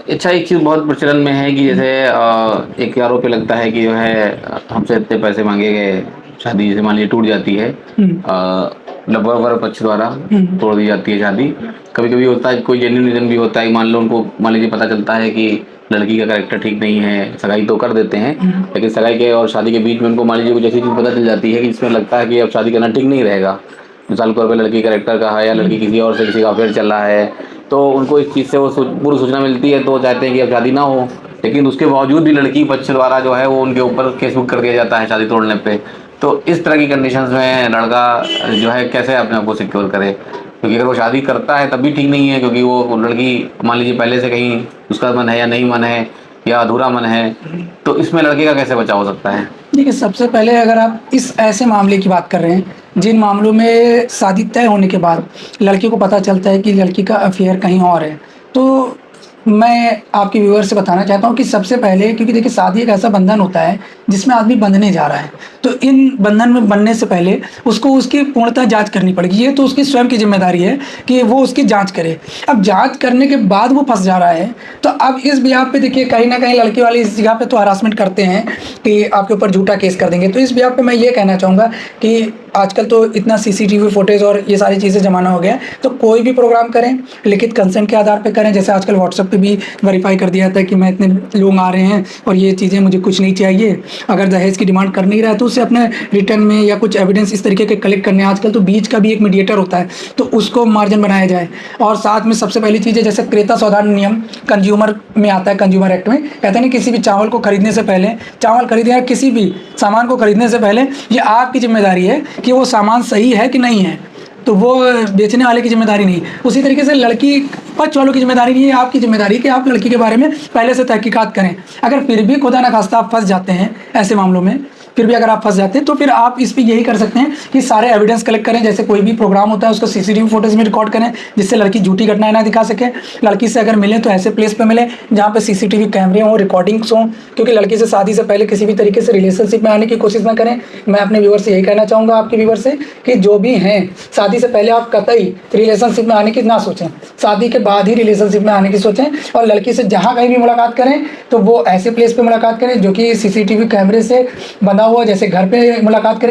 अच्छा एक चीज़ बहुत प्रचलन में है कि जैसे एक आरोप ये लगता है कि जो है हमसे इतने पैसे मांगे गए, शादी जैसे मान लीजिए टूट जाती है, हुँ, वर पक्ष द्वारा हुँ, तोड़ दी जाती है शादी। कभी कभी होता है कोई जेन्युइन रीजन भी होता है, मान लो उनको मान लीजिए पता चलता है कि लड़की का कैरेक्टर ठीक नहीं है, सगाई तो कर देते हैं, हुँ, लेकिन सगाई के और शादी के बीच में उनको मान लीजिए कुछ ऐसी चीज़ पता चल जाती है कि जिसमें लगता है कि अब शादी करना ठीक नहीं रहेगा। मिसाल के तौर पर लड़की कैरेक्टर का है या लड़की किसी और से किसी का अफेयर चल रहा है, तो उनको इस चीज़ से वो पूर्व सूचना मिलती है, तो वो चाहते हैं कि अब शादी ना हो। लेकिन उसके बावजूद भी लड़की पक्ष द्वारा जो है वो उनके ऊपर केस बुक कर दिया जाता है शादी तोड़ने पे। तो इस तरह की कंडीशंस में लड़का जो है कैसे अपने आप को सिक्योर करे, क्योंकि अगर वो शादी करता है तब भी ठीक नहीं है, क्योंकि वो लड़की मान लीजिए पहले से कहीं उसका मन है या नहीं मन है या अधूरा मन है, तो इसमें लड़के का कैसे बचाव हो सकता है? देखिए, सबसे पहले अगर आप इस ऐसे मामले की बात कर रहे हैं, जिन मामलों में शादी तय होने के बाद लड़के को पता चलता है कि लड़की का अफ़ेयर कहीं और है, तो मैं आपके व्यूअर से बताना चाहता हूँ कि सबसे पहले, क्योंकि देखिए शादी एक ऐसा बंधन होता है जिसमें आदमी बंधने जा रहा है, तो इन बंधन में बनने से पहले उसको उसकी पूर्णतः जाँच करनी पड़ेगी। ये तो उसकी स्वयं की ज़िम्मेदारी है कि वो उसकी जाँच करे। अब जाँच करने के बाद वो फँस जा रहा है, तो अब इस बिहाफ़ पे देखिए कहीं न कहीं लड़के वाले इस जगह पे तो हरासमेंट करते हैं कि आपके ऊपर झूठा केस कर देंगे। तो इस बिहाफ़ पे मैं ये कहना चाहूँगा कि आजकल तो इतना सीसीटीवी फुटेज और ये सारी चीज़ें ज़माना हो गया है, तो कोई भी प्रोग्राम करें, लिखित कंसेंट के आधार पे करें। जैसे आजकल व्हाट्सएप पे भी वेरीफ़ाई कर दिया जाता है कि मैं इतने लोग आ रहे हैं और ये चीज़ें मुझे कुछ नहीं चाहिए। अगर दहेज की डिमांड कर नहीं रहा है तो उसे अपने रिटर्न में या कुछ एविडेंस इस तरीके के कलेक्ट करने हैं। आजकल तो बीच का भी एक मीडिएटर होता है, तो उसको मार्जिन बनाया जाए। और साथ में सबसे पहली चीज़ है, जैसे क्रेता सौदान नियम कंज्यूमर में आता है, कंज्यूमर एक्ट में कहते हैं ना, किसी भी चावल को खरीदने से पहले, चावल खरीदने या किसी भी सामान को खरीदने से पहले ये आपकी ज़िम्मेदारी है कि वो सामान सही है कि नहीं है, तो वो बेचने वाले की ज़िम्मेदारी नहीं। उसी तरीके से लड़की पक्ष वालों की ज़िम्मेदारी नहीं है, आपकी ज़िम्मेदारी है कि आप लड़की के बारे में पहले से तहकीकात करें। अगर फिर भी खुदा न खास्ता आप फँस जाते हैं ऐसे मामलों में, फिर भी अगर आप फँस जाते हैं तो फिर आप इस पे यही कर सकते हैं कि सारे एविडेंस कलेक्ट करें। जैसे कोई भी प्रोग्राम होता है उसको सीसीटीवी फुटेज में रिकॉर्ड करें, जिससे लड़की झूठी घटनाएं ना दिखा सके। लड़की से अगर मिलें तो ऐसे प्लेस पे मिलें जहाँ पे सीसीटीवी कैमरे हों, रिकॉर्डिंग्स हों, क्योंकि लड़की से शादी से पहले किसी भी तरीके से रिलेशनशिप में आने की कोशिश ना करें। मैं अपने व्यूअर से यही कहना चाहूँगा, आपके व्यूअर से, कि जो भी हैं शादी से पहले आप कतई रिलेशनशिप में आने की ना सोचें, शादी के बाद ही रिलेशनशिप में आने की सोचें। और लड़की से जहाँ कहीं भी मुलाकात करें तो वो ऐसे प्लेस पे मुलाकात करें जो कि सीसीटीवी कैमरे से बंधा हुआ, जैसे घर पे मुलाकात करें।